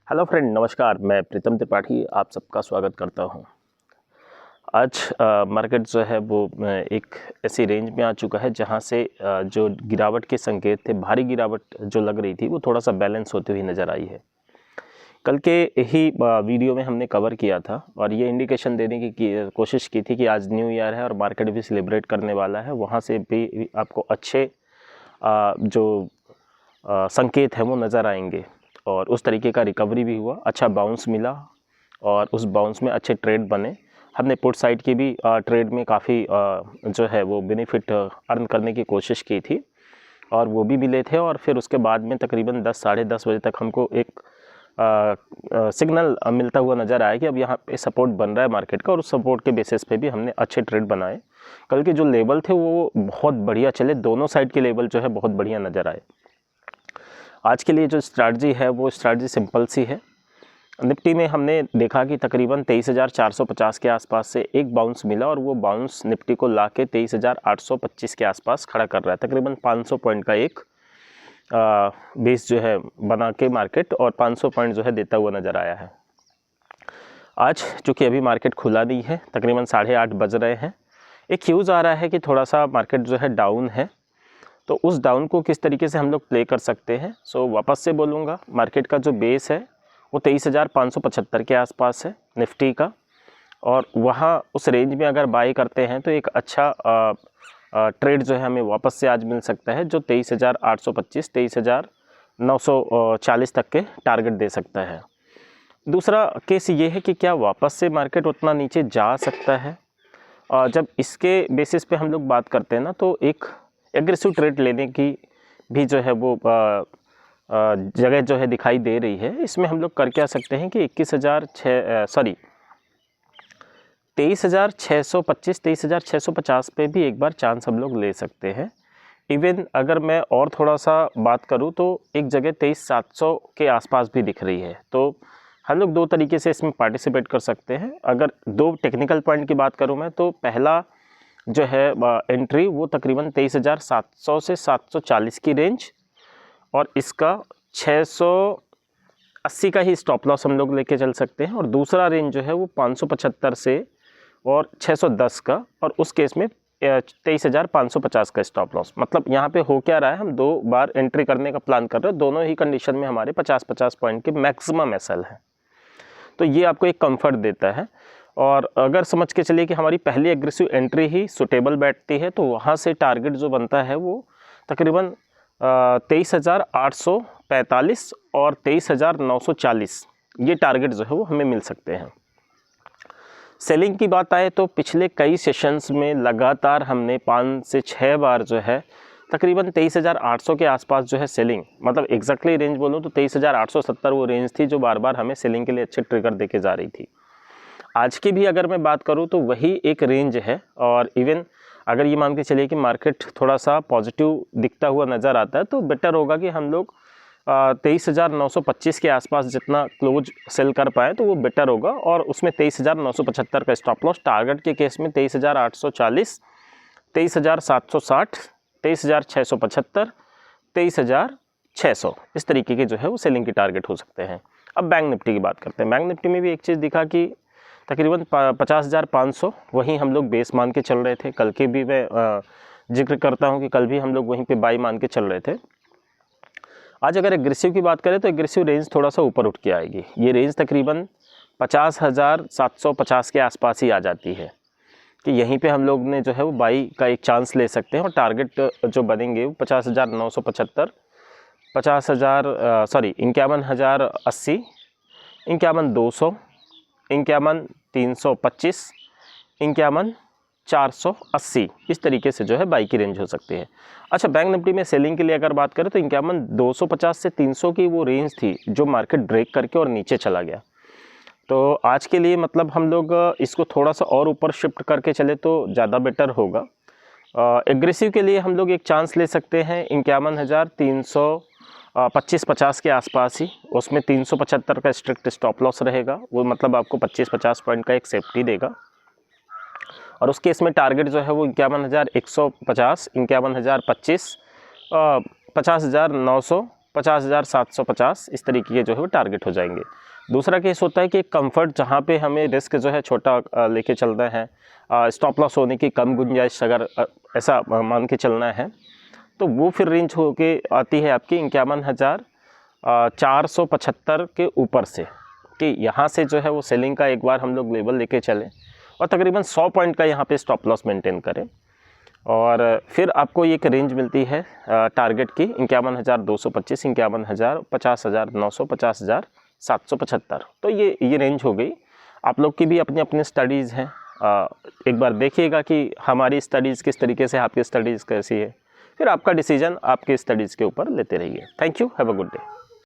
Hello friend, नमस्कार। मैं प्रीतम त्रिपाठी आप सबका स्वागत करता हूं। आज मार्केट जो है वो एक ऐसी रेंज में आ चुका है जहां से जो गिरावट के संकेत थे, भारी गिरावट जो लग रही थी, वो थोड़ा सा बैलेंस होते हुए नज़र आई है। कल के ही वीडियो में हमने कवर किया था और ये इंडिकेशन देने की कोशिश की थी कि आज न्यू ईयर है और मार्केट भी सेलिब्रेट करने वाला है। वहाँ से भी आपको अच्छे जो संकेत हैं वो नज़र आएंगे और उस तरीके का रिकवरी भी हुआ, अच्छा बाउंस मिला और उस बाउंस में अच्छे ट्रेड बने। हमने पुट साइड की भी ट्रेड में काफ़ी जो है वो बेनिफिट अर्न करने की कोशिश की थी और वो भी मिले थे। और फिर उसके बाद में तकरीबन 10 साढ़े 10 बजे तक हमको एक सिग्नल मिलता हुआ नज़र आया कि अब यहाँ पे सपोर्ट बन रहा है मार्केट का और उस सपोर्ट के बेसिस पे भी हमने अच्छे ट्रेड बनाए। कल के जो लेवल थे वो बहुत बढ़िया चले, दोनों साइड के लेवल जो है बहुत बढ़िया नज़र आए। आज के लिए जो स्ट्रैटेजी है वो स्ट्रैटेजी सिंपल सी है। निफ्टी में हमने देखा कि तकरीबन 23,450 के आसपास से एक बाउंस मिला और वो बाउंस निफ्टी को लाके 23,825 के आसपास खड़ा कर रहा है। तकरीबन 500 पॉइंट का एक बेस जो है बना के मार्केट और 500 पॉइंट जो है देता हुआ नज़र आया है। आज चूँकि अभी मार्केट खुला नहीं है, तकरीबन 8:30 बज रहे हैं, एक ह्यूज़ आ रहा है कि थोड़ा सा मार्केट जो है डाउन है। तो उस डाउन को किस तरीके से हम लोग प्ले कर सकते हैं। वापस से बोलूँगा, मार्केट का जो बेस है वो 23,575 के आसपास है निफ्टी का, और वहाँ उस रेंज में अगर बाई करते हैं तो एक अच्छा ट्रेड जो है हमें वापस से आज मिल सकता है, जो 23,825 23,940 तक के टारगेट दे सकता है। दूसरा केस ये है कि क्या वापस से मार्केट उतना नीचे जा सकता है। जब इसके बेसिस पे हम लोग बात करते हैं ना, तो एक एग्रेसिव ट्रेड लेने की भी जो है वो जगह जो है दिखाई दे रही है। इसमें हम लोग कर क्या सकते हैं कि 23,625 23,650 पे भी एक बार चांस हम लोग ले सकते हैं। इवन अगर मैं और थोड़ा सा बात करूं तो एक जगह 23,700 के आसपास भी दिख रही है। तो हम लोग दो तरीके से इसमें पार्टिसिपेट कर सकते हैं। अगर दो टेक्निकल पॉइंट की बात करूं मैं, तो पहला जो है एंट्री वो तकरीबन 23,700 से 740 की रेंज, और इसका 680 का ही स्टॉप लॉस हम लोग लेके चल सकते हैं। और दूसरा रेंज जो है वो 575 से और 610 का, और उस केस में 23,550 का स्टॉप लॉस। मतलब यहाँ पे हो क्या रहा है, हम दो बार एंट्री करने का प्लान कर रहे हैं, दोनों ही कंडीशन में हमारे 50-50 पॉइंट के मैक्सिमम एसएल है। तो ये आपको एक कंफर्ट देता है। और अगर समझ के चलिए कि हमारी पहली एग्रेसिव एंट्री ही सुटेबल बैठती है, तो वहाँ से टारगेट जो बनता है वो तकरीबन 23,845 और 23,940, ये टारगेट जो है वो हमें मिल सकते हैं। सेलिंग की बात आए तो पिछले कई सेशंस में लगातार हमने 5 से 6 बार जो है तकरीबन 23,800 के आसपास जो है सेलिंग, मतलब एग्जैक्टली रेंज बोलूँ तो 23,870 वो रेंज थी जो बार बार हमें सेलिंग के लिए अच्छे ट्रिगर देके जा रही थी। आज की भी अगर मैं बात करूं तो वही एक रेंज है। और इवन अगर ये मान के चलिए कि मार्केट थोड़ा सा पॉजिटिव दिखता हुआ नज़र आता है, तो बेटर होगा कि हम लोग 23,925 के आसपास जितना क्लोज सेल कर पाए तो वो बेटर होगा। और उसमें 23,975 का स्टॉप लॉस, टारगेट के केस में 23,840, 23,760, 23,675, 23,600, इस तरीके के जो है वो सेलिंग के टारगेट हो सकते हैं। अब बैंक निफ्टी की बात करते हैं। बैंक निफ्टी में भी एक चीज़ दिखा कि तकरीबन 50,500 वहीं हम लोग बेस मान के चल रहे थे। कल के भी मैं जिक्र करता हूं कि कल भी हम लोग वहीं पे बाई मान के चल रहे थे। आज अगर एग्रेसिव की बात करें तो एग्रेसिव रेंज थोड़ा सा ऊपर उठ के आएगी। ये रेंज तकरीबन 50,750 के आसपास ही आ जाती है कि यहीं पे हम लोग ने जो है वो बाई का एक चांस ले सकते हैं। और टारगेट जो बनेंगे वो 50,975, 51,080, 51,200, 51,325, 51,480, इस तरीके से जो है बाई की रेंज हो सकती है। अच्छा, बैंक निफ्टी में सेलिंग के लिए अगर बात करें तो 51,250 से 300 की वो रेंज थी जो मार्केट ब्रेक करके और नीचे चला गया। तो आज के लिए मतलब हम लोग इसको थोड़ा सा और ऊपर शिफ्ट करके चले तो ज़्यादा बेटर होगा। एग्रेसिव के लिए हम लोग एक चांस ले सकते हैं 51,325-50 के आसपास ही। उसमें 375 का स्ट्रिक्ट स्टॉप लॉस रहेगा, वो मतलब आपको 25-50 पॉइंट का एक सेफ्टी देगा। और उस केस में टारगेट जो है वो 51,150, 51,025, 50,900 50,750 इस तरीके के जो है वो टारगेट हो जाएंगे। दूसरा केस होता है कि कंफर्ट, जहाँ पे हमें रिस्क जो है छोटा लेके चलना है, स्टॉप लॉस होने की कम गुंजाइश अगर ऐसा मान के चलना है, तो वो फिर रेंज होके आती है आपकी 51,475 के ऊपर से, कि यहाँ से जो है वो सेलिंग का एक बार हम लोग लेवल लेके चलें और तकरीबन 100 पॉइंट का यहाँ पे स्टॉप लॉस मेंटेन करें, और फिर आपको एक रेंज मिलती है टारगेट की 51,225, 51,000, 50,900, 50,775। तो ये रेंज हो गई। आप लोग की भी अपनी अपनी स्टडीज़ हैं, एक बार देखिएगा कि हमारी स्टडीज़ किस तरीके से, आपकी स्टडीज़ कैसी है, फिर आपका डिसीजन आपके स्टडीज़ के ऊपर लेते रहिए। Thank you, have a good day.